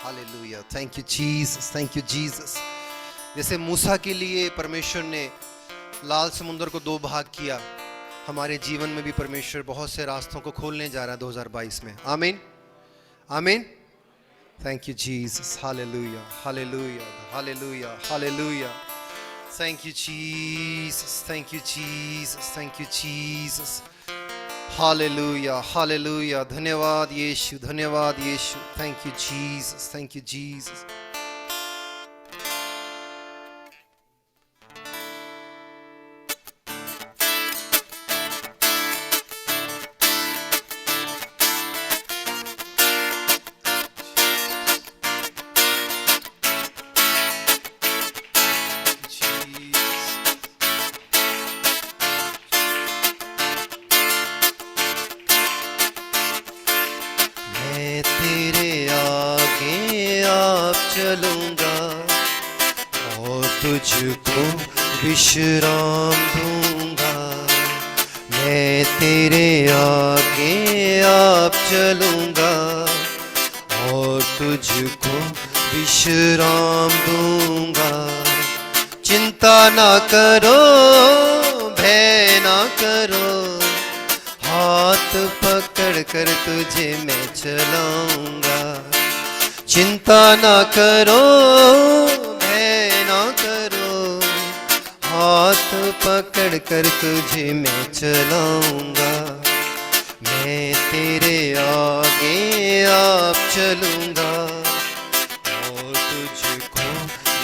Hallelujah, thank you Jesus, thank you Jesus. जैसे मूसा के लिए परमेश्वर ने लाल समुद्र को दो भाग किया, हमारे जीवन में भी परमेश्वर बहुत से रास्तों को खोलने जा रहा है 2022 में। आमीन, आमीन। Thank you Jesus, hallelujah, hallelujah, hallelujah, hallelujah. Thank you Jesus, thank you Jesus, thank you Jesus. Hallelujah, hallelujah. धन्यवाद यीशु, धन्यवाद यीशु। Thank you Jesus, thank you Jesus. मैं तेरे आगे आप चलूंगा और तुझको विश्राम दूंगा। मैं तेरे आगे आप चलूंगा और तुझको विश्राम दूंगा। चिंता ना करो, भय ना करो, हाथ पकड़ कर तुझे मैं चलाऊंगा। चिंता ना करो, भय ना करो, हाथ पकड़ कर तुझे मैं चलाऊंगा। मैं तेरे आगे आप चलूंगा और तुझको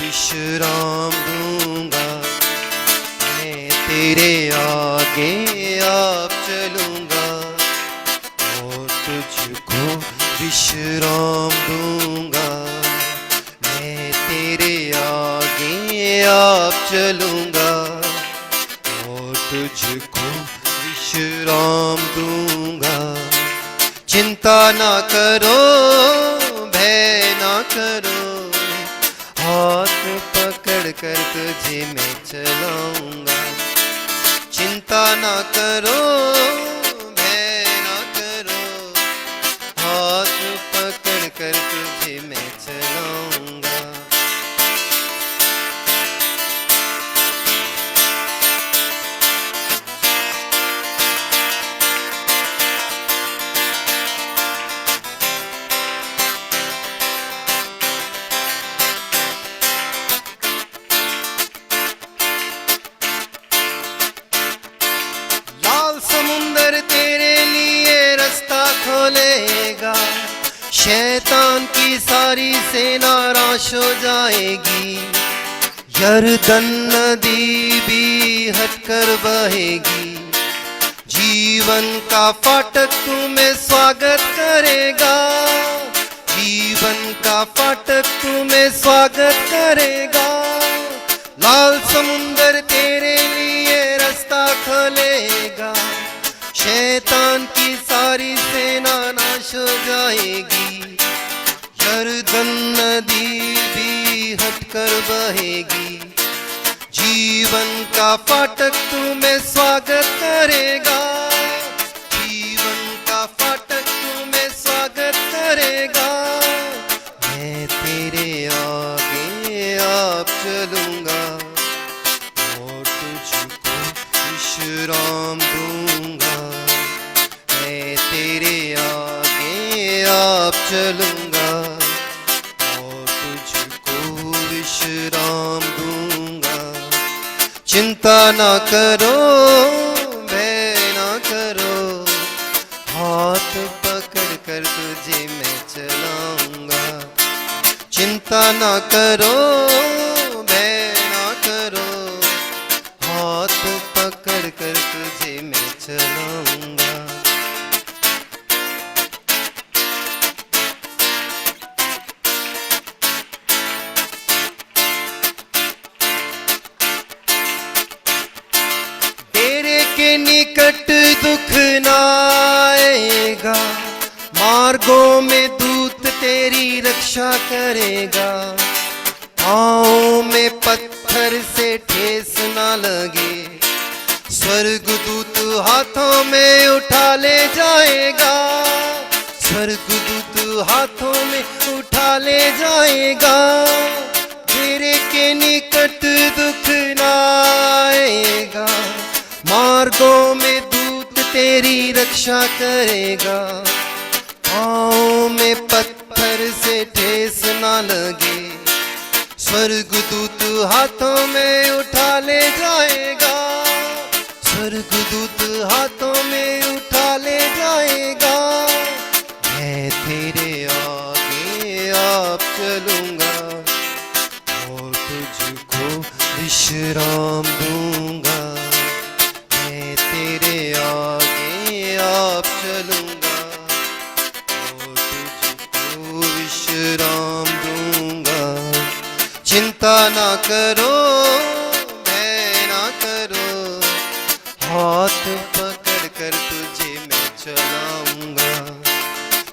विश्राम दूंगा। मैं तेरे आगे आप चलूंगा और तुझको विश्राम दूंगा। मैं तेरे आगे आप चलूंगा और तुझको विश्राम दूंगा। चिंता ना करो, भय ना करो, हाथ पकड़ कर तुझे मैं चलाऊंगा। चिंता ना करो, भय ना करो, हाथ पकड़ कर तुझे मैं चलाऊंगा। लाल समुंदर तेरे लिए रास्ता खोलेगा, शैतान की सारी सेना नाश हो जाएगी। यरदन नदी भी हटकर बहेगी, जीवन का फाटक तुम्हें स्वागत करेगा। जीवन का फाटक तुम्हें स्वागत करेगा। लाल समुंदर तेरे लिए रास्ता खोलेगा, शैतान की सारी सेना नाश हो जाएगी। यरदन नदी भी हटकर बहेगी, जीवन का फाटक तुम्हें स्वागत करेगा। जीवन का फाटक तुम्हें स्वागत करेगा। मैं तेरे आगे आप चलूंगा और तुझको विश्राम दूंगा। मैं तेरे आगे आप चलूंगा और तुझको विश्राम दूंगा। चिंता ना करो, भय ना करो, हाथ पकड़ कर तुझे मैं चलाऊंगा। चिंता ना करो, भय ना करो, हाथ पकड़ कर तुझे मैं चलाऊंगा। तेरे के निकट दुख ना आएगा, मार्गों में दूत तेरी रक्षा करेगा। पाँव में पत्थर से ठेस ना लगे, स्वर्गदूत हाथों में उठा ले जाएगा। स्वर्गदूत हाथों में उठा ले जाएगा, तेरे के निकट दुख ना आएगा, मार्गों में दूत तेरी रक्षा करेगा, पाँव में पत्थर से ठेस ना लगे, स्वर्गदूत हाथों में उठा ले जाएगा, स्वर्गदूत हाथों में उठा ले जाएगा, मैं तेरे आगे आप चलूंगा और तुझको विश्राम दूंगा, मैं तेरे आगे आप चलूंगा और तुझको विश्राम दूंगा, चिंता ना करो भय ना करो, हाथ पकड़ कर तुझे मैं चलाऊंगा,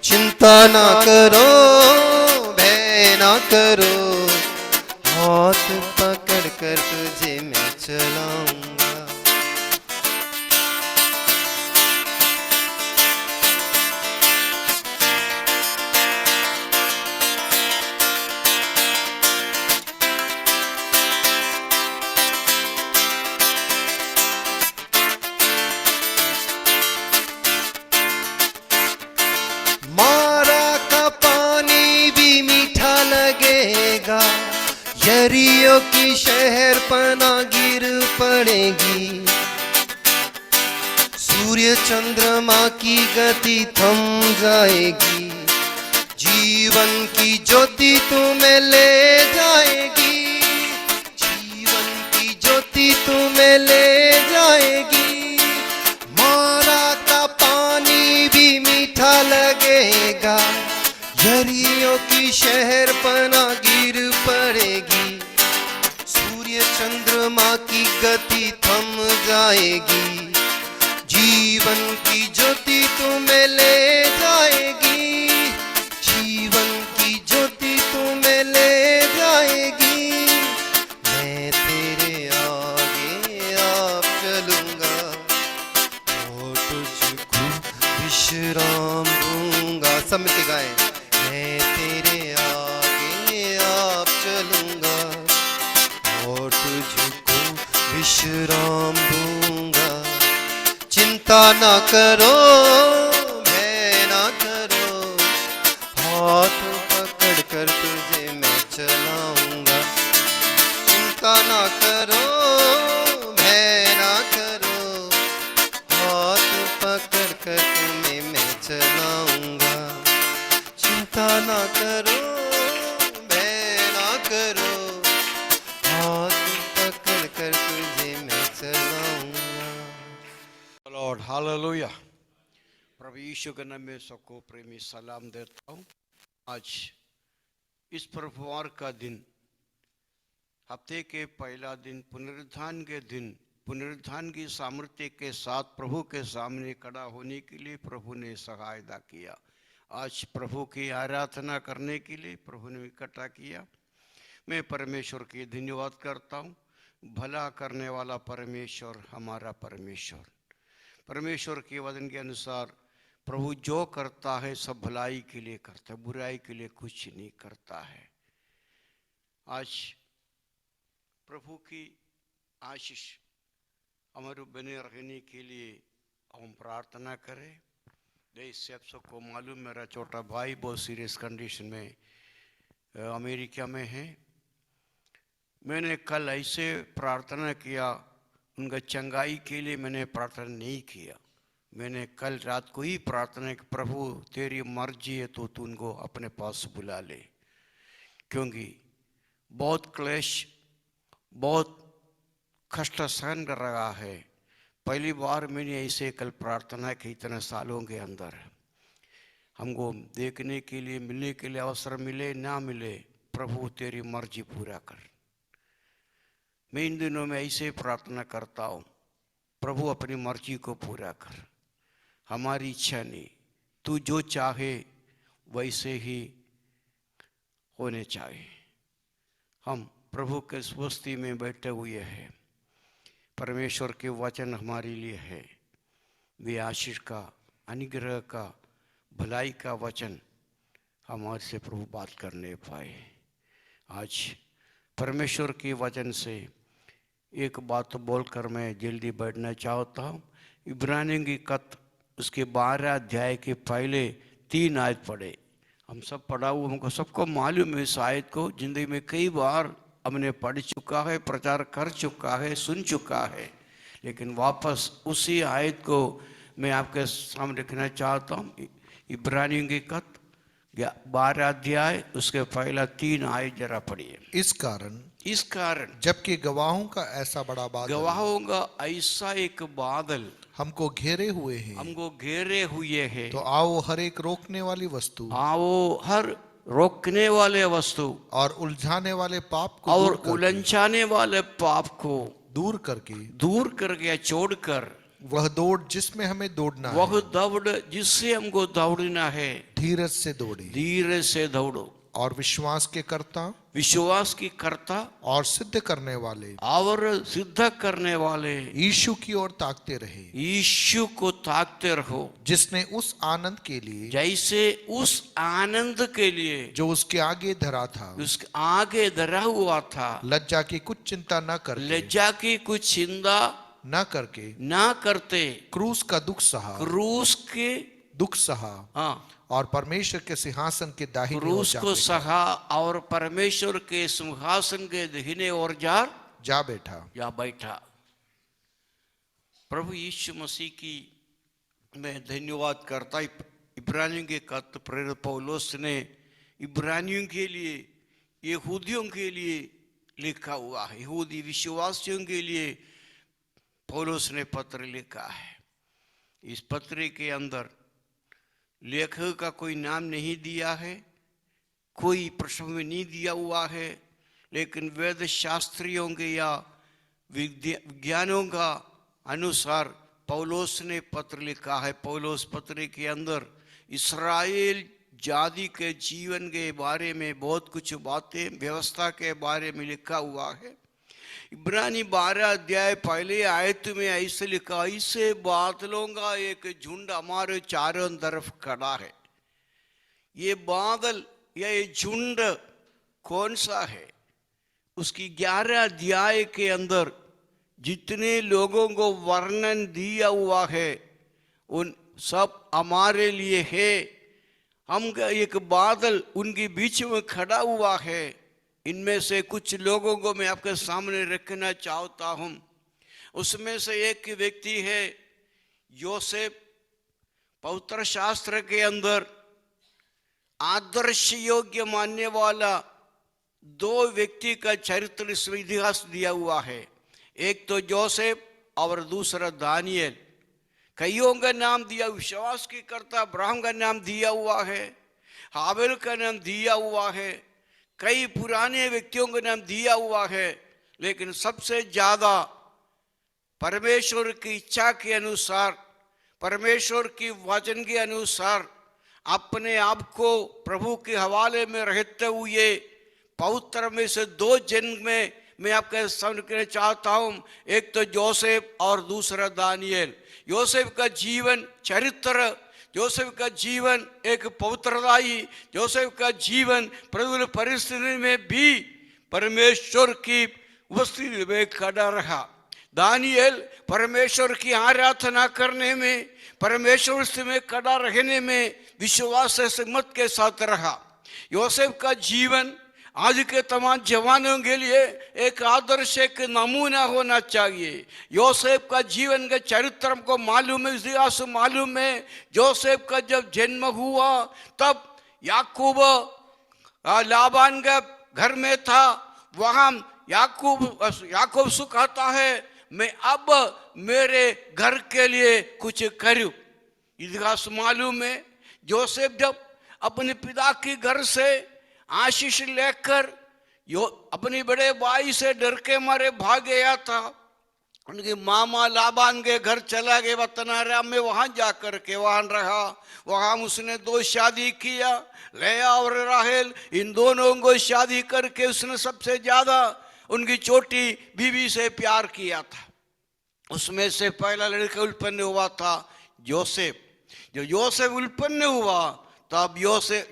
चिंता ना करो भय ना करो, हाथ पकड़ कर तुझे मैं चलाऊंगा। मारा का पानी भी मीठा लगेगा, यरीहो की शहर पना गिर पड़ेगी, सूर्य चंद्रमा की गति थम जाएगी, जीवन की ज्योति तुम्हें ले जाएगी, जीवन की ज्योति तुम्हें ले जाएगी, मारा का पानी भी मीठा लगेगा, यरीहो की शहर पना गिर पड़ेगी, सूर्य चंद्रमा की गति थम जाएगी, जीवन की ज्योति तुम्हें ले जाएगी, जीवन की ज्योति तुम्हें ले जाएगी, मैं तेरे आगे आप चलूंगा और तुझको विश्राम दूंगा। सब मिलके गाएं, मैं तेरे आगे आप चलूंगा और तुझको विश्राम दूंगा, चिंता ना करो भय ना करो, हाथ पकड़ कर तुझे मैं चलाऊंगा, चिंता ना करो भय ना करो, हाथ पकड़ कर तुम्हें मैं चलाऊंगा, चिंता ना करो भय ना करो, हाथ पकड़ कर तुझे मैं चलाऊंगा। Lord hallelujah. प्रभु यीशु के नाम में सबको प्रेमी सलाम देता हूँ। आज इस प्रभुवार का दिन, हफ्ते के पहला दिन, पुनरुत्थान के दिन, पुनरुत्थान की सामर्थ्य के साथ प्रभु के सामने खड़ा होने के लिए प्रभु ने सहायता किया। आज प्रभु की आराधना करने के लिए प्रभु ने इकट्ठा किया। मैं परमेश्वर की धन्यवाद करता हूँ। भला करने वाला परमेश्वर हमारा परमेश्वर, परमेश्वर के वचन के अनुसार प्रभु जो करता है सब भलाई के लिए करता है, बुराई के लिए कुछ नहीं करता है। आज प्रभु की आशीष हमारे बने रहने के लिए हम प्रार्थना करें। देश से आप सबको मालूम, मेरा छोटा भाई बहुत सीरियस कंडीशन में अमेरिका में है। मैंने कल ऐसे प्रार्थना किया, उनका चंगाई के लिए मैंने प्रार्थना नहीं किया। मैंने कल रात को ही प्रार्थना की, प्रभु तेरी मर्जी है तो तू उनको अपने पास बुला ले, क्योंकि बहुत क्लेश, बहुत कष्ट सहन कर रहा है। पहली बार मैंने ऐसे कल प्रार्थना की इतने सालों के अंदर। हमको देखने के लिए, मिलने के लिए अवसर मिले ना मिले, प्रभु तेरी मर्जी पूरा कर। मैं इन दिनों में ऐसे प्रार्थना करता हूँ, प्रभु अपनी मर्जी को पूरा कर, हमारी इच्छा नहीं, तू जो चाहे वैसे ही होने चाहिए। हम प्रभु के स्वस्ति में बैठे हुए हैं, परमेश्वर के वचन हमारे लिए है। वे आशीष का, अनुग्रह का, भलाई का वचन हमारे से प्रभु बात करने पाए। आज परमेश्वर के वचन से एक बात बोलकर मैं जल्दी बैठना चाहता हूँ। इब्रानियों की खत उसके 12 अध्याय के पहले 3 आयत पढ़े। हम सब पढ़ा हुआ, हमको सबको मालूम है। इस आयत को जिंदगी में कई बार हमने पढ़ चुका है, प्रचार कर चुका है, सुन चुका है, लेकिन वापस उसी आयत को मैं आपके सामने रखना चाहता हूँ। इब्रानियों की खत 12 अध्याय उसके पहला 3 आयत जरा पढ़िए। इस कारण जबकि गवाहों का ऐसा बड़ा बादल गवाहों का ऐसा एक बादल हमको घेरे हुए है, तो आओ हर एक रोकने वाली वस्तु आओ हर रोकने वाले वस्तु और उलझाने वाले पाप को और उलझाने वाले पाप को दूर करके या छोड़कर वह दौड़ जिसमें हमें दौड़ना है, वह दौड़ जिससे हमको दौड़ना है, धीरज से दौड़ो और विश्वास की कर्ता और सिद्ध करने वाले यीशु की ओर ताकते रहे। यीशु को ताकते रहो, जिसने उस आनंद के लिए जैसे उस आनंद के लिए जो उसके आगे धरा हुआ था लज्जा की कुछ चिंता न करते क्रूस का दुख सहा और परमेश्वर के सिंहासन के दाहिने क्रूस को सहा और परमेश्वर के सिंहासन के दाहिने ओर जा बैठा। प्रभु यीशु मसीह की मैं धन्यवाद करता। इब्रानियों के खत प्रेरित पौलुस ने इब्रानियों के लिए, यहूदियों के लिए लिखा हुआ है। यहूदी विश्वासियों के लिए पौलुस ने पत्र लिखा है। इस पत्र के अंदर लेखक का कोई नाम नहीं दिया है, कोई प्रश्न में नहीं दिया हुआ है, लेकिन वेद शास्त्रियों के या विज्ञानों का अनुसार पौलुस ने पत्र लिखा है। पौलुस पत्र के अंदर इस्राएल जाति के जीवन के बारे में बहुत कुछ बातें, व्यवस्था के बारे में लिखा हुआ है। इब्रानी 12 अध्याय पहले आयत में ऐसे लिखा, ऐसे बादलों का एक झुंड हमारे चारों तरफ खड़ा है। ये बादल या ये झुंड कौन सा है? उसकी 11 अध्याय के अंदर जितने लोगों को वर्णन दिया हुआ है उन सब हमारे लिए है। हम एक बादल उनके बीच में खड़ा हुआ है। इनमें से कुछ लोगों को मैं आपके सामने रखना चाहता हूं। उसमें से एक व्यक्ति है योसेफ। पवित्र शास्त्र के अंदर आदर्श योग्य मानने वाला 2 व्यक्ति का चरित्र इसमें इतिहास दिया हुआ है। एक तो जोसेफ और दूसरा दानियल। कईयों का नाम दिया, विश्वास की करता अब्राहम का नाम दिया हुआ है, हाबिल का नाम दिया हुआ है, कई पुराने व्यक्तियों का नाम दिया हुआ है, लेकिन सबसे ज्यादा परमेश्वर की इच्छा के अनुसार, परमेश्वर की वचन के अनुसार अपने आप को प्रभु के हवाले में रहते हुए पवित्र में से 2 जन में मैं आपके सामने कहना चाहता हूं। एक तो जोसेफ और दूसरा दानियल। योसेफ का जीवन चरित्र, जोसेफ का जीवन एक पवित्रताई, जोसेफ का जीवन प्रतिकूल परिस्थिति में भी परमेश्वर की उपस्थिति में खड़ा रहा। दानियल परमेश्वर की आराधना करने में, परमेश्वर से में खड़ा रहने में विश्वास से हिम्मत के साथ रहा। योसेफ का जीवन आज के तमाम जवानों के लिए एक आदर्श, एक नमूना होना चाहिए। योसेफ का जीवन के चरित्र को मालूम है, इतिहास मालूम है। योसेफ का जब जन्म हुआ तब याकूब लाबान के घर में था। वहां याकूब सुखाता है, मैं अब मेरे घर के लिए कुछ करूं। इतिहास मालूम है। योसेफ जब अपने पिता के घर से आशीष लेकर अपने बड़े भाई से डर के मारे भाग गया था, उनके मामा लाबान के घर चला गया वतनाराम में। वहां जाकर के वहां रहा। वहां उसने 2 शादी किया, लेया और राहेल। इन दोनों को शादी करके उसने सबसे ज्यादा उनकी छोटी बीवी से प्यार किया था। उसमें से पहला लड़का उत्पन्न हुआ था योसेफ। जो योसेफ उत्पन्न हुआ तब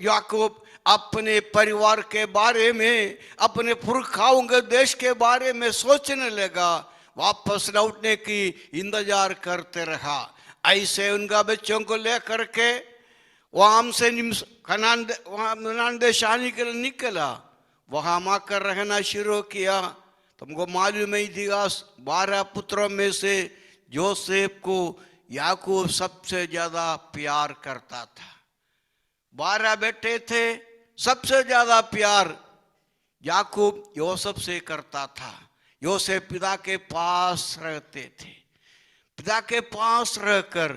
याकूब अपने परिवार के बारे में, अपने पुरखाओं के देश के बारे में सोचने लगा, वापस लौटने की इंतजार करते रहा। ऐसे उनका बच्चों को लेकर के वहां से कनान देश आने के लिए निकला, वहां आकर रहना शुरू किया। तुमको मालूम है इतिहास, 12 पुत्रों में से जोसेफ को याकूब सबसे ज्यादा प्यार करता था। 12 बेटे थे, सबसे ज्यादा प्यार याकूब योसेफ से करता था। योसेफ पिता के पास रहते थे, पिता के पास रहकर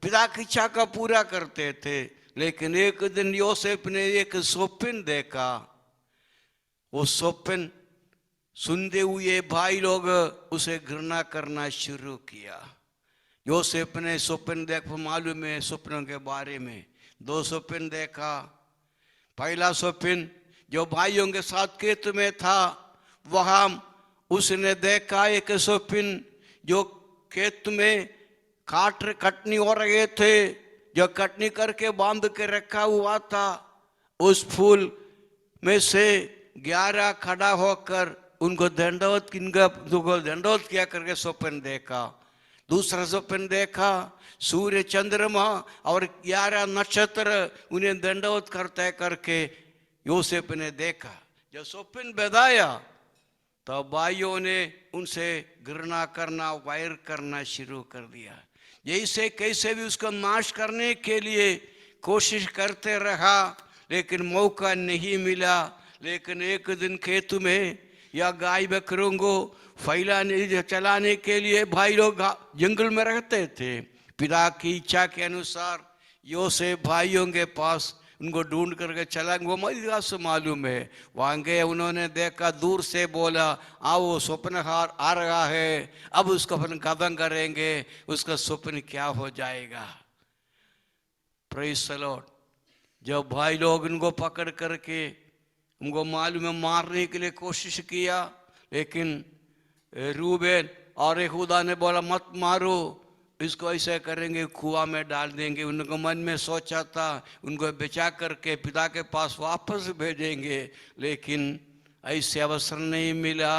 पिता की इच्छा का पूरा करते थे। लेकिन एक दिन योसेफ ने एक स्वप्न देखा। वो स्वप्न सुनते हुए भाई लोग उसे घृणा करना शुरू किया। योसेफ ने स्वप्न देखा, मालूम है स्वप्नों के बारे में 2 स्वप्न देखा। पहला स्वप्न जो भाइयों के साथ खेत में था, वहां उसने देखा एक स्वप्न जो खेत में कटनी हो रहे थे, जो कटनी करके बांध के रखा हुआ था। उस फूल में से 11 खड़ा होकर उनको दंडवत किया करके स्वप्न देखा। दूसरा स्वप्न देखा, सूर्य चंद्रमा और 11 नक्षत्र उन्हें दंडवत करते करके योसेफ ने देखा। जब स्वप्न बताया तो भाइयों ने उनसे घृणा करना, वैर करना शुरू कर दिया। जैसे कैसे भी उसको नाश करने के लिए कोशिश करते रहा, लेकिन मौका नहीं मिला। लेकिन एक दिन खेत में या गाय बकरों को चलाने के लिए भाई लोग जंगल में रहते थे। पिता की इच्छा के अनुसार योसेफ भाइयों के पास उनको ढूंढ करके चला। वो मदीना से मालूम है, वहां गए, उन्होंने देखा, दूर से बोला, आओ स्वप्नहार आ रहा है, अब उसको अपन खत्म करेंगे, उसका स्वप्न क्या हो जाएगा। Praise the Lord. जब भाई लोग उनको पकड़ करके उनको मालूम है मारने के लिए कोशिश किया, लेकिन रूबेन और यहूदा ने बोला मत मारो, इसको ऐसे करेंगे, कुआं में डाल देंगे। उनको मन में सोचा था उनको बचा करके पिता के पास वापस भेजेंगे, लेकिन ऐसे अवसर नहीं मिला।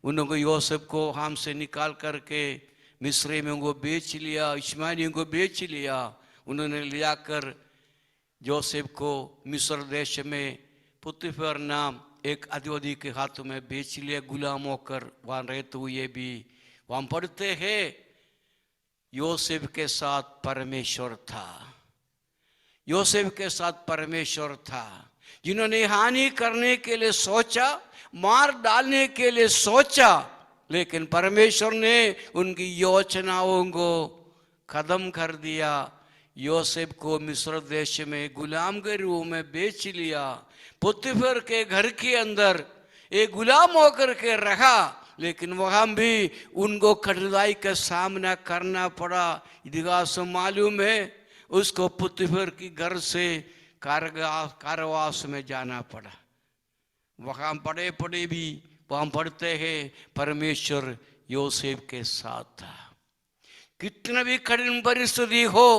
उनको योसेफ को हाम से निकाल करके मिस्र में उनको बेच लिया, इश्माएलियों को बेच लिया। उन्होंने लिया कर योसेफ को मिस्र देश में पुतीफर नाम एक अधिपति के हाथों में बेच लिया, गुलाम होकर वहां रहते हुए भी। वहां पढ़ते हैं योसेफ के साथ परमेश्वर था, योसेफ के साथ परमेश्वर था। जिन्होंने हानि करने के लिए सोचा, मार डालने के लिए सोचा, लेकिन परमेश्वर ने उनकी योजनाओं को खत्म कर दिया। योसेफ को मिस्र देश में गुलाम के रूप में बेच लिया। पुतीफर के घर के अंदर एक गुलाम होकर के रहा, लेकिन वहां भी उनको कठिनाई का सामना करना पड़ा। इतिहास मालूम है, उसको पुतीफर की घर से कारावास में जाना पड़ा। वहां पड़े पड़े भी वहां पढ़ते हैं परमेश्वर योसेफ के साथ था। कितना भी कठिन परिस्थिति हो,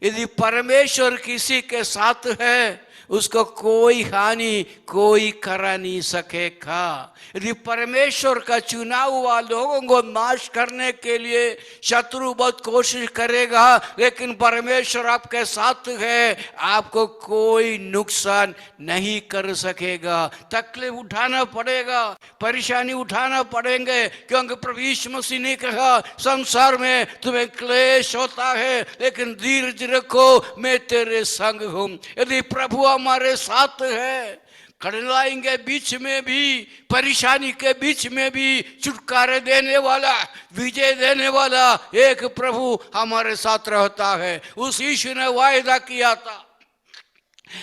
यदि परमेश्वर किसी के साथ है, उसको कोई हानि कोई करा नहीं सकेगा। यदि परमेश्वर का चुना हुआ लोगों को नाश करने के लिए शत्रु बहुत कोशिश करेगा, लेकिन परमेश्वर आपके साथ है, आपको कोई नुकसान नहीं कर सकेगा। तकलीफ उठाना पड़ेगा, परेशानी उठाना पड़ेंगे, क्योंकि प्रभु यीशु मसीह ने कहा संसार में तुम्हें क्लेश होता है, लेकिन धीरज रखो, मैं तेरे संग हूं। यदि प्रभु हमारे साथ है, कठिनाई के बीच में भी, परेशानी के बीच में भी छुटकारे देने वाला, विजय देने वाला एक प्रभु हमारे साथ रहता है। उस यीशु ने वायदा किया था,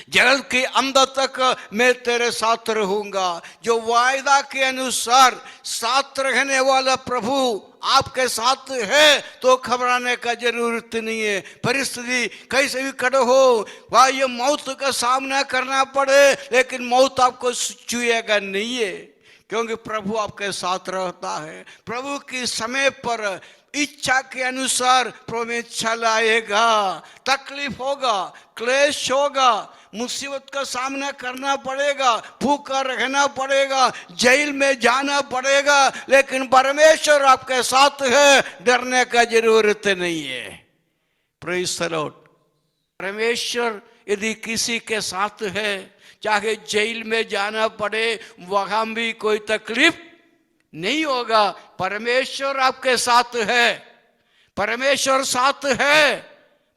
जगत के अंत तक मैं तेरे साथ रहूंगा। जो वायदा के अनुसार साथ रहने वाला प्रभु आपके साथ है तो घबराने का जरूरत नहीं है। परिस्थिति कैसे भी कड़े हो, भाई मौत का सामना करना पड़े, लेकिन मौत आपको छुएगा नहीं है, क्योंकि प्रभु आपके साथ रहता है। प्रभु की समय पर इच्छा के अनुसार प्रभु में चलाएगा। तकलीफ होगा, क्लेश होगा, मुसीबत का सामना करना पड़ेगा, भूखा रहना पड़ेगा, जेल में जाना पड़ेगा, लेकिन परमेश्वर आपके साथ है, डरने का जरूरत नहीं है। Praise the Lord. परमेश्वर यदि किसी के साथ है, चाहे जेल में जाना पड़े, वहां भी कोई तकलीफ नहीं होगा। परमेश्वर आपके साथ है, परमेश्वर साथ है,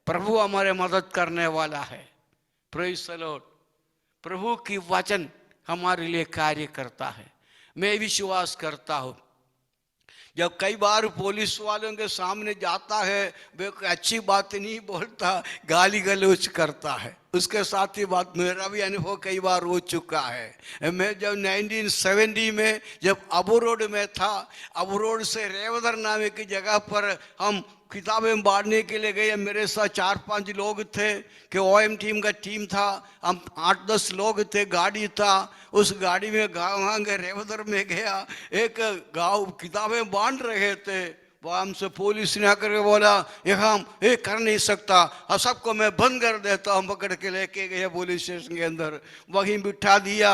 प्रभु हमारे मदद करने वाला है। Praise the Lord. प्रभु की वचन हमारे लिए कार्य करता है। मैं विश्वास करता हूं, जब कई बार पुलिस वालों के सामने जाता है, वे अच्छी बात नहीं बोलता, गाली गलौज करता है। उसके साथ ही बात मेरा भी अनुभव कई बार हो चुका है। मैं जब 1970 में जब अबू रोड में था, अबू रोड से रेवदर नामे की जगह पर हम किताबें बांटने के लिए गए। मेरे साथ 4-5 लोग थे कि OM टीम का टीम था, हम 8-10 लोग थे, गाड़ी था। उस गाड़ी में वहाँ गए, रेवदर में गया, एक गाँव किताबें बांट रहे थे। वह हमसे पुलिस ने आकर के बोला, ये हम ये कर नहीं सकता, और सबको मैं बंद कर देता हूँ। पकड़ के लेके गए पुलिस स्टेशन के अंदर, वहीं बिठा दिया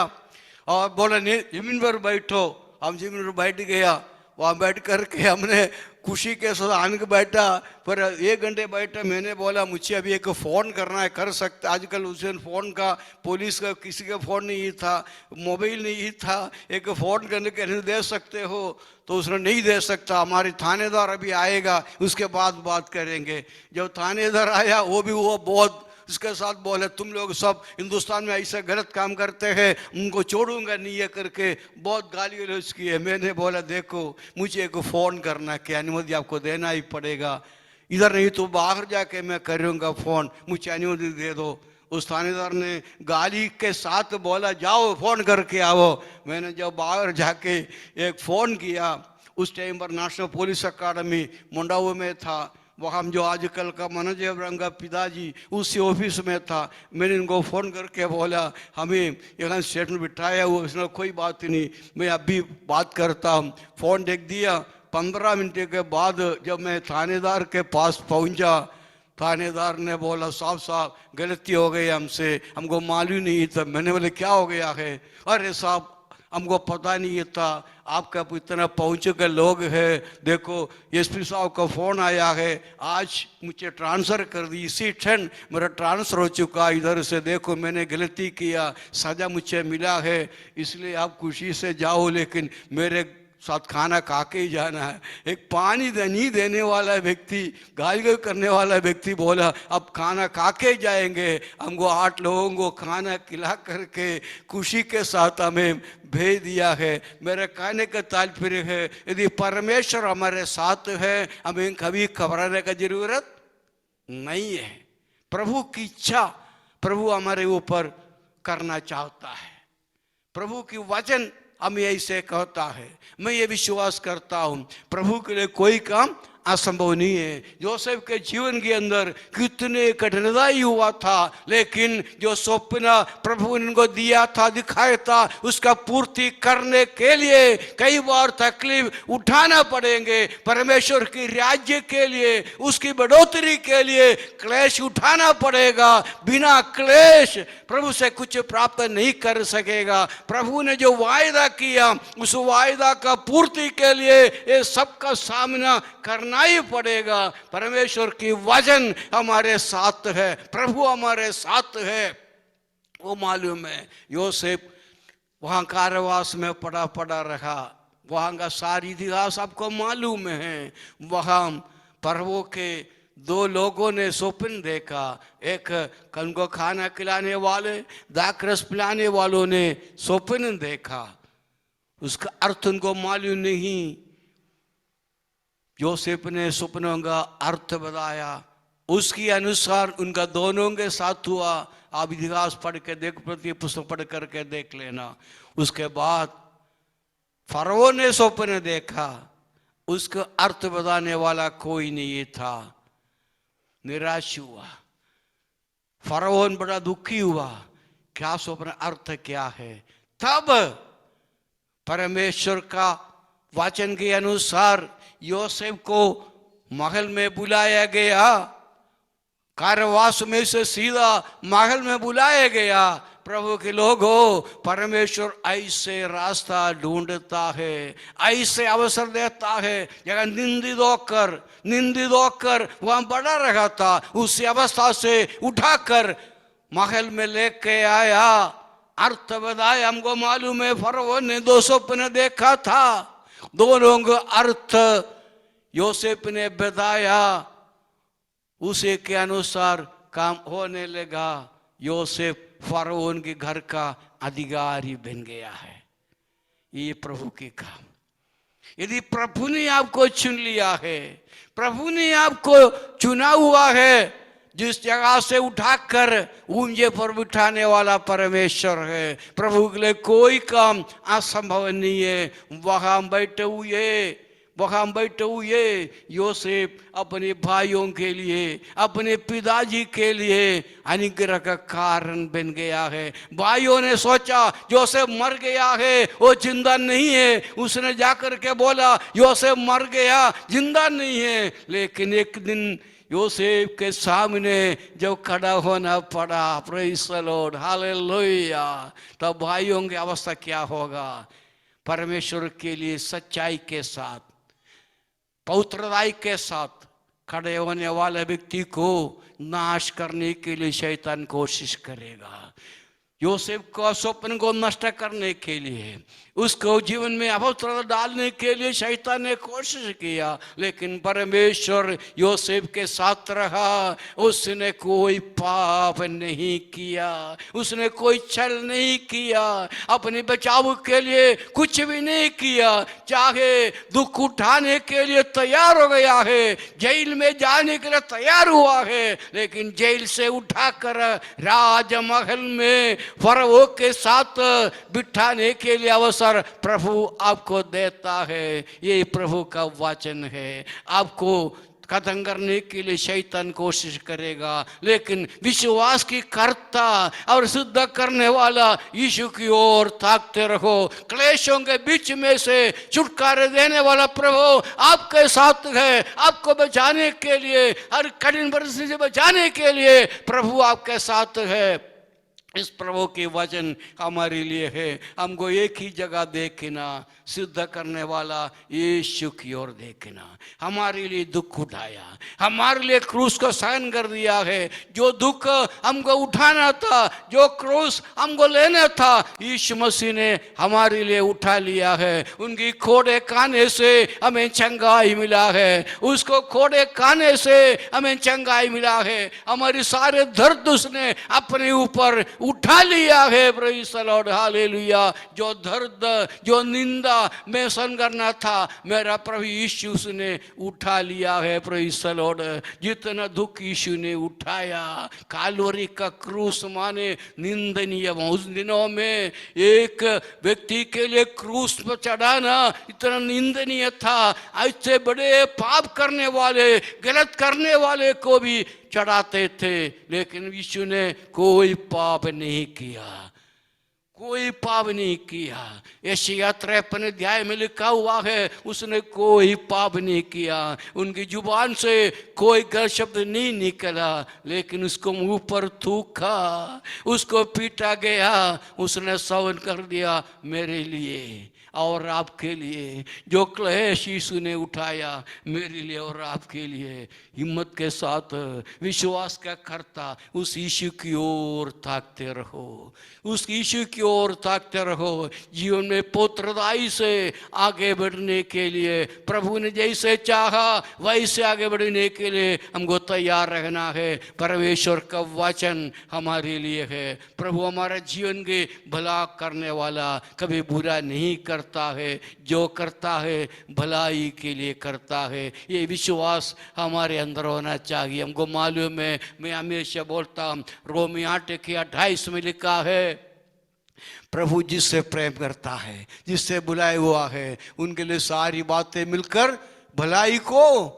और बोला जमीन पर बैठो। हम जमीन पर बैठ गया। वहाँ बैठ करके हमने खुशी के साथ आने के बैठा, पर 1 घंटे बैठा। मैंने बोला मुझे अभी एक फ़ोन करना है, कर सकते? आजकल उस दिन फ़ोन का, पुलिस का किसी का फ़ोन नहीं था, मोबाइल नहीं था, एक फ़ोन करने के नहीं दे सकते हो? तो उसने नहीं दे सकता, हमारे थानेदार अभी आएगा, उसके बाद बात करेंगे। जब थानेदार आया, वो बहुत उसके साथ बोले, तुम लोग सब हिंदुस्तान में ऐसा गलत काम करते हैं, उनको छोड़ूंगा नहीं है करके बहुत गाली गलौज की है। मैंने बोला देखो, मुझे एक फ़ोन करना की अनुमति आपको देना ही पड़ेगा, इधर नहीं तो बाहर जाके मैं करूँगा फ़ोन, मुझे अनुमति दे दो। उस थानेदार ने गाली के साथ बोला जाओ फ़ोन करके आओ। मैंने जब बाहर जाके एक फ़ोन किया, उस टाइम पर नेशनल पुलिस अकादमी मुंडाऊ में था, वहाँ जो आजकल का मनोज एब्राहम का पिताजी उसी ऑफिस में था। मैंने इनको फ़ोन करके बोला हमें यहाँ स्टेट में बिठाया हुआ, इसने कोई बात नहीं, मैं अभी बात करता हूँ। फ़ोन देख दिया। 15 मिनट के बाद जब मैं थानेदार के पास पहुँचा, थानेदार ने बोला साहब गलती हो गई हमसे, हमको मालूम नहीं था। मैंने बोले क्या हो गया है? अरे साहब हमको पता नहीं था आपका इतना पहुँच के लोग हैं, देखो SP साहब का फ़ोन आया है, आज मुझे ट्रांसफ़र कर दी, इसी क्षण मेरा ट्रांसफ़र हो चुका, इधर से देखो मैंने गलती किया, सज़ा मुझे मिला है, इसलिए आप खुशी से जाओ, लेकिन मेरे साथ खाना खा के ही जाना है। एक पानी नहीं देने वाला व्यक्ति, गाली करने वाला व्यक्ति बोला अब खाना खा के जाएंगे। हमको 8 लोगों को खाना खिला करके खुशी के साथ हमें भेज दिया है। मेरे कहने का तात्पर्य है, यदि परमेश्वर हमारे साथ है, हमें कभी घबराने का जरूरत नहीं है। प्रभु की इच्छा प्रभु हमारे ऊपर करना चाहता है। प्रभु की वचन हमें ऐसे कहता है। मैं ये विश्वास करता हूँ प्रभु के लिए कोई काम असंभव नहीं है। जोसेफ के जीवन के अंदर कितने कठिनाई हुआ था, लेकिन जो सपना प्रभु ने उनको दिया था, दिखाया था, उसका पूर्ति करने के लिए कई बार तकलीफ उठाना पड़ेंगे। परमेश्वर की राज्य के लिए, उसकी बढ़ोतरी के लिए क्लेश उठाना पड़ेगा। बिना क्लेश प्रभु से कुछ प्राप्त नहीं कर सकेगा। प्रभु ने जो वायदा किया, उस वायदा का पूर्ति के लिए ये सबका सामना करना ही पड़ेगा। परमेश्वर की वचन हमारे साथ है, प्रभु हमारे साथ है। वो मालूम है, योसेफ वहाँ कारावास में पड़ा रहा, वहाँ का सारी इतिहास आपको मालूम है। वहाँ प्रभु के 2 लोगों ने स्वप्न देखा, एक उनको खाना खिलाने वाले, दाखरस पिलाने वालों ने स्वप्न देखा, उसका अर्थ उनको मालूम नहीं। योसेफ ने स्वप्नों का अर्थ बताया, उसके अनुसार उनका दोनों के साथ हुआ। आप इतिहास पढ़ के देख, प्रति पुस्तक पढ़ करके देख लेना। उसके बाद फरौन ने स्वप्न देखा, उसका अर्थ बताने वाला कोई नहीं था, निराश हुआ। फरौन बड़ा दुखी हुआ, क्या स्वप्न अर्थ क्या है? तब परमेश्वर का वचन के अनुसार योसेफ को महल में बुलाया गया, कारावास में से सीधा महल में बुलाया गया। प्रभु के लोगों, परमेश्वर ऐसे रास्ता ढूंढता है, ऐसे अवसर देता है। जगह निंदित होकर वहां बड़ा रहा था, उसी अवस्था से उठाकर महल में लेके आया। अर्थ बताया, हमको मालूम है फरोह ने 2 स्वप्न देखा था, दोनों का अर्थ योसेफ ने बताया, उसी के अनुसार काम होने लगा। योसेफ फरोह के घर का अधिकारी बन गया है। ये प्रभु के काम। यदि प्रभु ने आपको चुन लिया है, प्रभु ने आपको चुना हुआ है, जिस जगह से उठाकर ऊंचे पर बिठाने वाला परमेश्वर है। प्रभु के लिए कोई काम असंभव नहीं है। वहां बैठे हुए योसेफ अपने भाइयों के लिए, अपने पिताजी के लिए अनुग्रह का कारण बन गया है। भाइयों ने सोचा योसेफ मर गया है, वो जिंदा नहीं है। उसने जाकर के बोला योसेफ मर गया, जिंदा नहीं है। लेकिन एक दिन योसेफ के सामने जब खड़ा होना पड़ा, प्रेज़ द लॉर्ड, हालेलुया, तब भाइयों की अवस्था क्या होगा? परमेश्वर के लिए सच्चाई के साथ, पवित्रताई के साथ खड़े होने वाले व्यक्ति को नाश करने के लिए शैतान कोशिश करेगा। योसेफ को स्वप्न को नष्ट करने के लिए, उसको जीवन में अभद्रता डालने के लिए शैतान ने कोशिश किया, लेकिन परमेश्वर योसेफ के साथ रहा। उसने कोई पाप नहीं किया, उसने कोई छल नहीं किया, अपने बचाव के लिए कुछ भी नहीं किया। चाहे दुख उठाने के लिए तैयार हो गया है, जेल में जाने के लिए तैयार हुआ है, लेकिन जेल से उठाकर राजमहल में फरोह के साथ बिठाने के लिए अवसर प्रभु आपको देता है। ये प्रभु का वचन है। आपको खत्म करने के लिए शैतान कोशिश करेगा, लेकिन विश्वास की कर्ता और सिद्ध करने वाला यीशु की ओर ताकते रहो। क्लेशों के बीच में से छुटकारे देने वाला प्रभु आपके साथ है। आपको बचाने के लिए, हर कठिन परिस्थिति से बचाने के लिए प्रभु आपके साथ है। इस प्रभु की वचन हमारे लिए है। हमको एक ही जगह देखना, सिद्ध करने वाला यीशु की ओर देखना। हमारे लिए दुख उठाया, हमारे लिए क्रूस को सहन कर दिया है। जो दुख हमको उठाना था, जो क्रूस हमको लेना था, यीशु मसीह ने हमारे लिए उठा लिया है। उनकी खोड़े खाने से हमें चंगाई मिला है, उसको खोड़े खाने से हमें चंगाई मिला है। हमारे सारे दर्द उसने अपने ऊपर उठा लिया है। Praise the Lord, hallelujah. जो दर्द, जो निंदा मैं सहन करना था, मेरा प्रभु यीशु ने उठा लिया है। Praise the Lord. जितना दुख यीशु ने उठाया, कालवरी का क्रूस माने निंदनीय। उस दिनों में एक व्यक्ति के लिए क्रूस पर चढ़ाना इतना निंदनीय था। ऐसे बड़े पाप करने वाले, गलत करने वाले को भी चढ़ाते थे, लेकिन यीशु ने कोई पाप नहीं किया, कोई पाप नहीं किया। यशायाह 53 अध्याय में लिखा हुआ है, उसने कोई पाप नहीं किया। उनकी जुबान से कोई गलत शब्द नहीं निकला, लेकिन उसको मुंह पर थूका, उसको पीटा गया। उसने सहन कर दिया मेरे लिए और आपके लिए। जो क्लेश यीशु ने उठाया मेरे लिए और आपके लिए, हिम्मत के साथ विश्वास का करता उस यीशु की ओर ताकते रहो, उस यीशु की ओर ताकते रहो। जीवन में पुत्रदाई से आगे बढ़ने के लिए प्रभु ने जैसे चाहा वैसे आगे बढ़ने के लिए हमको तैयार रहना है। परमेश्वर का वचन हमारे लिए है। प्रभु हमारा जीवन के भला करने वाला, कभी बुरा नहीं करता है। जो करता है भलाई के लिए करता है। ये विश्वास हमारे अंदर होना चाहिए। हमको मालूम है, मैं हमेशा बोलता हूँ, रोमी 8:28 में लिखा है, प्रभु जिससे प्रेम करता है, जिससे बुलाया हुआ है, उनके लिए सारी बातें मिलकर भलाई को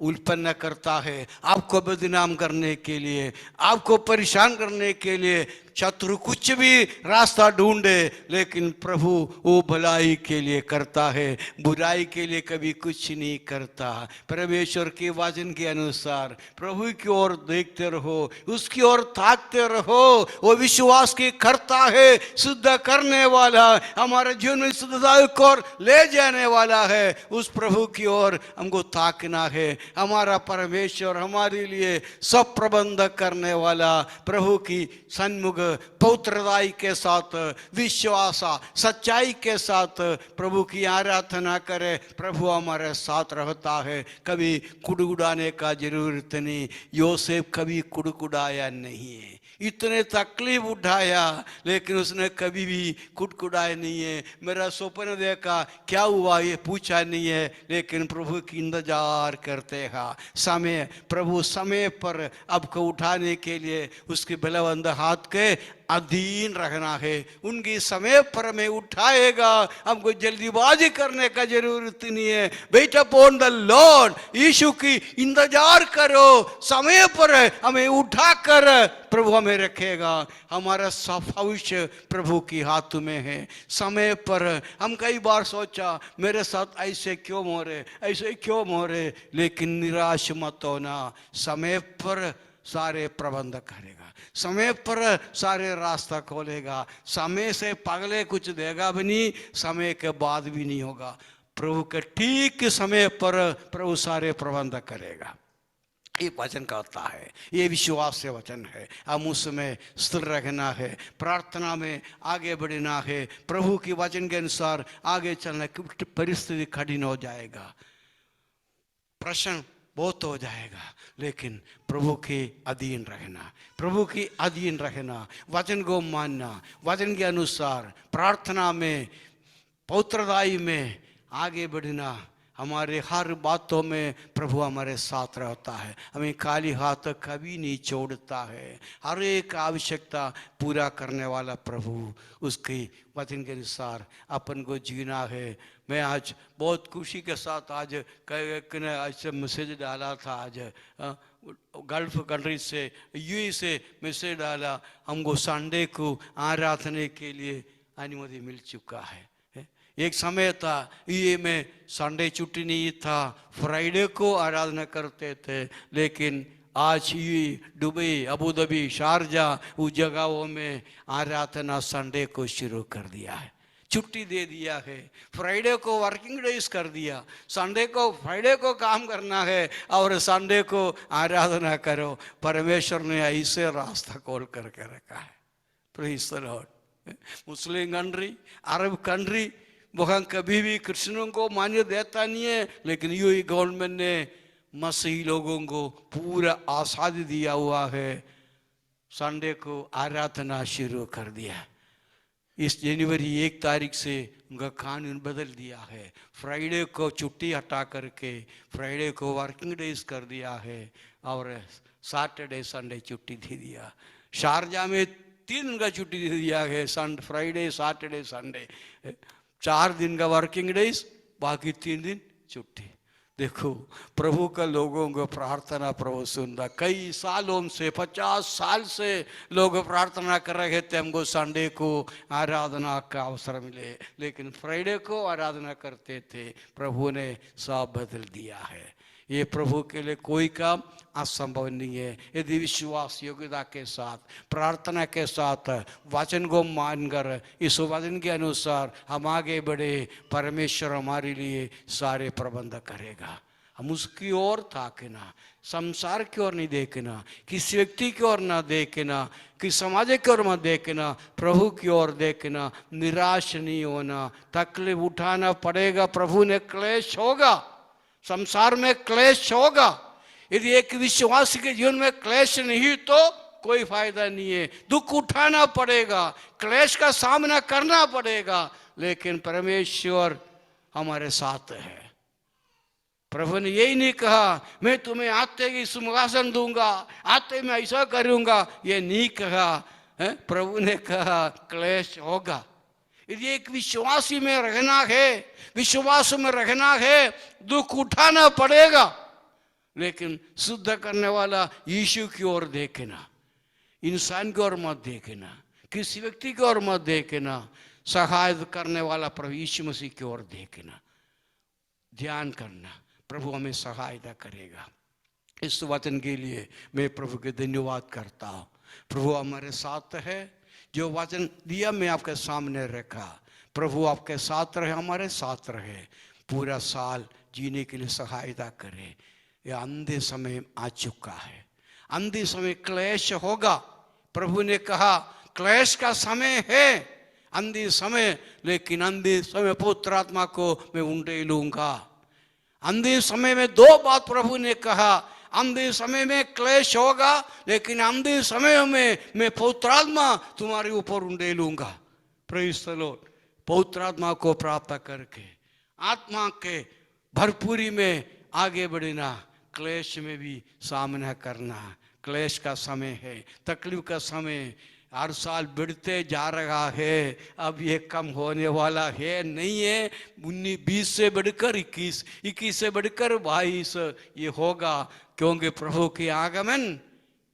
उत्पन्न करता है। आपको बदनाम करने के लिए, आपको परेशान करने के लिए शत्रु कुछ भी रास्ता ढूंढे, लेकिन प्रभु वो भलाई के लिए करता है, बुराई के लिए कभी कुछ नहीं करता। परमेश्वर के वचन के अनुसार प्रभु की ओर देखते रहो, उसकी ओर ताकते रहो। वो विश्वास की करता है, शुद्ध करने वाला, हमारे जीवन में शुद्धता की ओर ले जाने वाला है। उस प्रभु की ओर हमको ताकना है। हमारा परमेश्वर हमारे लिए सब प्रबंध करने वाला, प्रभु की सन्मुख पवित्रताई के साथ, विश्वास सच्चाई के साथ प्रभु की आराधना करे, प्रभु हमारे साथ रहता है। कभी कुड़कुड़ाने का जरूरत नहीं। योसेफ कभी कुड़कुड़ाया नहीं है, इतने तकलीफ उठाया लेकिन उसने कभी भी कुड़कुड़ाया नहीं है। मेरा स्वप्न देखा, क्या हुआ ये पूछा नहीं है, लेकिन प्रभु की इंतजार करते हैं। समय, प्रभु समय पर आपको उठाने के लिए उसके बलवंत हाथ के अधीन रहना है। उनकी समय पर हमें उठाएगा, हमको जल्दीबाजी करने का जरूरत नहीं है। वेट अपॉन द लॉर्ड, यीशु की इंतजार करो, समय पर हमें उठाकर प्रभु हमें रखेगा। हमारा सब भविष्य प्रभु के हाथ में है। समय पर हम कई बार सोचा, मेरे साथ ऐसे क्यों हो रहे, ऐसे क्यों हो रहे, लेकिन निराश मत होना। समय पर सारे प्रबंध करेगा, समय पर सारे रास्ता खोलेगा। समय से पगले कुछ देगा भी नहीं, समय के बाद भी नहीं होगा। प्रभु के ठीक समय पर प्रभु सारे प्रबंध करेगा। ये वचन कहता है, ये विश्वास से वचन है। हम उसमें स्थिर रहना है, प्रार्थना में आगे बढ़ना है, प्रभु की वचन के अनुसार आगे चलना। परिस्थिति कठिन हो जाएगा, प्रश्न बहुत हो जाएगा, लेकिन प्रभु के अधीन रहना, प्रभु की अधीन रहना, वचन को मानना, वचन के अनुसार प्रार्थना में, पवित्रताई में आगे बढ़ना। हमारे हर बातों में प्रभु हमारे साथ रहता है, हमें खाली हाथ कभी नहीं छोड़ता है। हर एक आवश्यकता पूरा करने वाला प्रभु, उसके वचन के अनुसार अपन को जीना है। मैं आज बहुत खुशी के साथ आज ऐसे मैसेज डाला था, आज गल्फ कंट्री से, यूएई से मैसेज डाला, हमको संडे को आराधना के लिए अनुमति मिल चुका है। एक समय था ये में संडे छुट्टी नहीं था, फ्राइडे को आराधना करते थे, लेकिन आज ये दुबई, अबू धाबी, शारजा, उस जगहों में आराधना संडे को शुरू कर दिया है, छुट्टी दे दिया है। फ्राइडे को वर्किंग डेज कर दिया, संडे को, फ्राइडे को काम करना है और संडे को आराधना करो। परमेश्वर ने ऐसे रास्ता खोल करके रखा है। Praise the Lord. Muslim country, Arab country, वहाँ कभी भी क्रिश्चियनों को मान्य देता नहीं है, लेकिन यूएई गवर्नमेंट ने मसीही लोगों को पूरा आज़ादी दिया हुआ है। संडे को आराधना शुरू कर दिया। इस जनवरी 1 तारीख से उनका कानून बदल दिया है। फ्राइडे को छुट्टी हटा करके फ्राइडे को वर्किंग डेज कर दिया है और सैटरडे संडे छुट्टी दे दिया। शारजा में 3 दिन का छुट्टी दे दिया है, फ्राइडे, सैटरडे, संडे, 4 दिन का वर्किंग डेज, बाकी 3 दिन छुट्टी। देखो प्रभु का लोगों को प्रार्थना प्रभु सुनता। कई सालों से, 50 साल से लोग प्रार्थना कर रहे थे हमको संडे को आराधना का अवसर मिले, लेकिन फ्राइडे को आराधना करते थे। प्रभु ने सब बदल दिया है। ये प्रभु के लिए कोई काम असंभव नहीं है। यदि विश्वास योग्यता के साथ, प्रार्थना के साथ, वचन को मानकर, इस वचन के अनुसार हम आगे बढ़े, परमेश्वर हमारे लिए सारे प्रबंध करेगा। हम उसकी ओर ताकना, संसार की ओर नहीं देखना, किसी व्यक्ति की ओर ना देखना, किसी समाज की ओर मत देखना, प्रभु की ओर देखना। निराश नहीं होना, तकलीफ उठाना पड़ेगा, प्रभु ने क्लेश होगा, संसार में क्लेश होगा। यदि एक विश्वासी के जीवन में क्लेश नहीं तो कोई फायदा नहीं है। दुख उठाना पड़ेगा, क्लेश का सामना करना पड़ेगा, लेकिन परमेश्वर हमारे साथ है। प्रभु ने यही नहीं कहा मैं तुम्हें आते ही सिंहासन दूंगा, आते मैं ऐसा करूंगा, ये नहीं कहा है। प्रभु ने कहा क्लेश होगा। यदि एक विश्वासी में रहना है, विश्वास में रहना है, दुख उठाना पड़ेगा, लेकिन शुद्ध करने वाला यीशु की ओर देखना, इंसान की ओर मत देखना। किसी व्यक्ति की ओर मत देखना, सहायता करने वाला प्रभु यीशु मसीह की ओर देखना, ध्यान करना, प्रभु हमें सहायता करेगा। इस वचन के लिए मैं प्रभु के धन्यवाद करता हूँ। प्रभु हमारे साथ है, जो वचन दिया मैं आपके सामने रखा, प्रभु आपके साथ रहे, हमारे साथ रहे, पूरा साल जीने के लिए सहायता करे। यह अंधे समय आ चुका है, अंधे समय क्लेश होगा। प्रभु ने कहा क्लेश का समय है, अंधे समय, लेकिन अंधे समय पवित्र आत्मा को मैं उंडे लूंगा। अंधे समय में दो बात प्रभु ने कहा, अंधे समय में क्लेश होगा, लेकिन अंधे समय में मैं पवित्र आत्मा तुम्हारे ऊपर उंडे लूंगा। Praise the Lord. पवित्र आत्मा को प्राप्त करके आत्मा के भरपूरी में आगे बढ़ना, क्लेश में भी सामना करना। क्लेश का समय है, तकलीफ का समय हर साल बढ़ते जा रहा है, अब ये कम होने वाला है नहीं है। 19-20 से बढ़कर 21 से बढ़कर 22 ये होगा, क्योंकि प्रभु की आगमन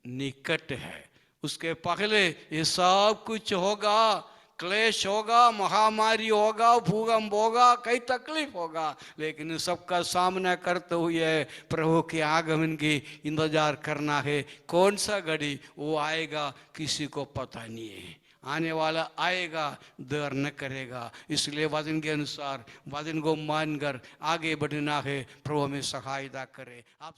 निकट है। उसके पहले ये सब कुछ होगा, क्लेश होगा, महामारी होगा, भूकंप होगा, कई तकलीफ होगा, लेकिन सबका सामना करते हुए प्रभु के आगमन की इंतजार करना है। कौन सा घड़ी वो आएगा किसी को पता नहीं है, आने वाला आएगा, देर न करेगा। इसलिए वचन के अनुसार वचन को मानकर आगे बढ़ना है। प्रभु हमें सहायता करे। आप